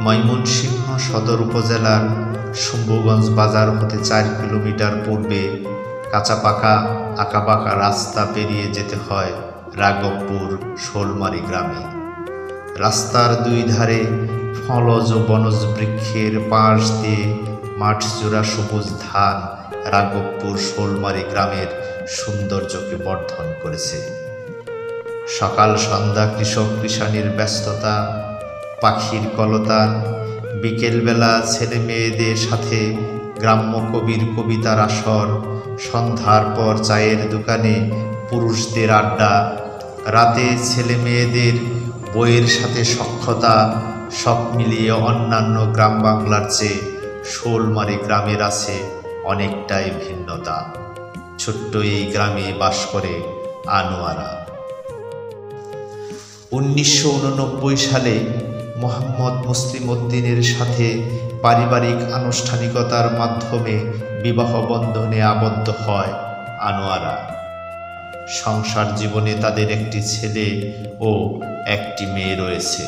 ময়মনসিংহ সদর উপজেলার শম্ভুগঞ্জ বাজার হতে 4 কিলোমিটার পূর্বে কাঁচাপাকা আঁকাবাঁকা রাস্তা পেরিয়ে যেতে হয় রাঘবপুর শোলমারী গ্রামে। রাস্তার দুই ধারে ফলজ ও বনজ বৃক্ষের পাশ দিয়ে মাঠ জোড়া সবুজ ধান রাঘবপুর শোলমারী গ্রামের সৌন্দর্যকে বর্ধন করেছে। সকাল সন্ধ্যা কৃষক কৃষাণীর ব্যস্ততা, পাখির কলতান, বিকেলবেলা ছেলে মেয়েদের সাথে গ্রাম্য কবির কবিতার আসর, সন্ধ্যার পর চায়ের দোকানে পুরুষদের আড্ডা, রাতে ছেলে মেয়েদের বইয়ের সাথে সখ্যতা, সব মিলিয়ে অন্যান্য গ্রাম বাংলার চেয়ে শোলমারী গ্রামের আছে অনেকটাই ভিন্নতা। ছোট্ট এই গ্রামে বাস করে আনোয়ারা। 1989 সালে মোহাম্মদ মুসলিম উদ্দিনের সাথে পারিবারিক আনুষ্ঠানিকতার মাধ্যমে বিবাহ বন্ধনে আবদ্ধ হয় আনোয়ারা। সংসার জীবনে তাদের একটি ছেলে ও একটি মেয়ে রয়েছে।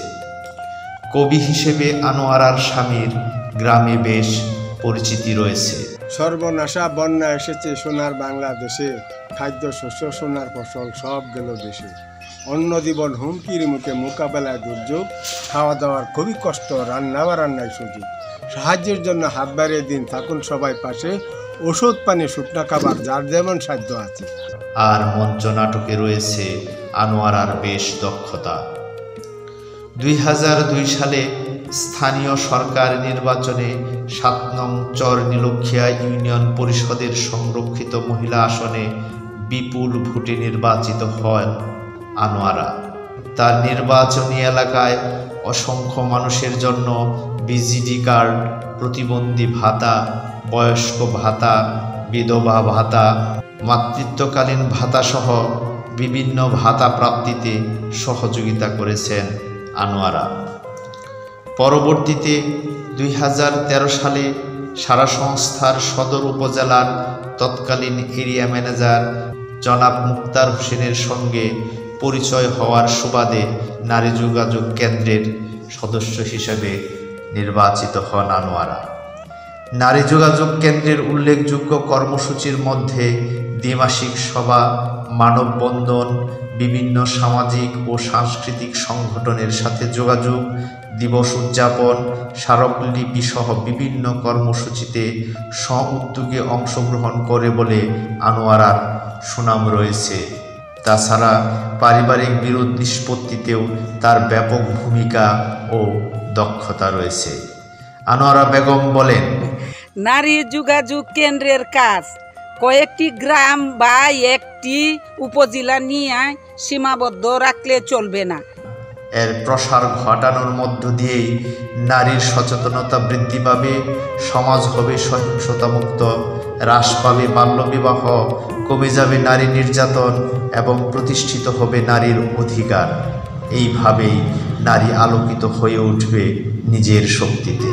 কবি হিসেবে আনোয়ারার স্বামীর গ্রামে বেশ পরিচিতি রয়েছে। সর্বনাশা বন্যা এসেছে সোনার বাংলাদেশে, খাদ্য শস্য সোনার ফসল সব গেল দেশে। অন্য জীবন হুমকির মুখে, মোকাবেলায় দুর্যোগ, খাওয়া দাওয়ার খুবই কষ্ট, রান্নায় সুযোগ। সাহায্যের জন্য হাত বাড়িয়ে দিন, থাকুন সবাই পাশে, ওষুধ পানি শুকনা খাবার যার যেমন সাধ্য আছে। আর মঞ্চ নাটকে রয়েছে আনোয়ারার বেশ দক্ষতা। 2002 সালে স্থানীয় সরকার নির্বাচনে 7 নং চর নীলক্ষিয়া ইউনিয়ন পরিষদের সংরক্ষিত মহিলা আসনে বিপুল ভোটে নির্বাচিত হন আনোয়ারা। তার নির্বাচনী এলাকায় অসংখ্য মানুষের জন্য বিজিডি কার্ড, প্রতিবন্ধী ভাতা, বয়স্ক ভাতা, বিধবা ভাতা, মাতৃত্বকালীন ভাতা সহ বিভিন্ন ভাতা প্রাপ্তিতে সহযোগিতা করেছেন আনোয়ারা। পরবর্তীতে 2013 সালে সারা সংস্থার সদর উপজেলার তৎকালীন এরিয়া ম্যানেজার জনাব মুক্তার হোসেনের সঙ্গে পরিচয় হওয়ার সুবাদে নারী যোগাযোগ কেন্দ্রের সদস্য হিসেবে নির্বাচিত হন আনোয়ারা। নারী যোগাযোগ কেন্দ্রের উল্লেখযোগ্য কর্মসূচির মধ্যে দ্বিমাসিক সভা, মানববন্ধন, বিভিন্ন সামাজিক ও সাংস্কৃতিক সংগঠনের সাথে যোগাযোগ, দিবস উদযাপন, স্মারকলিপি সহ বিভিন্ন কর্মসূচিতে স্ব-উদ্যোগে অংশগ্রহণ করে বলে আনোয়ারার সুনাম রয়েছে। তাছাড়া পারিবারিক বিরোধ নিষ্পত্তিতেও তার ব্যাপক ভূমিকা ও দক্ষতা রয়েছে। আনোয়ারা বেগম বলেন, নারী যোগাযোগ কেন্দ্রের কাজ কয়েকটি গ্রাম বা একটি উপজেলা নিয়ে সীমাবদ্ধ রাখলে চলবে না। এর প্রসার ঘটানোর মধ্য দিয়েই নারীর সচেতনতা বৃদ্ধি পাবে, সমাজ হবে সহিংসতামুক্ত, হ্রাস পাবে বাল্যবিবাহ, কমে যাবে নারী নির্যাতন এবং প্রতিষ্ঠিত হবে নারীর অধিকার। এইভাবেই নারী আলোকিত হয়ে উঠবে নিজের শক্তিতে।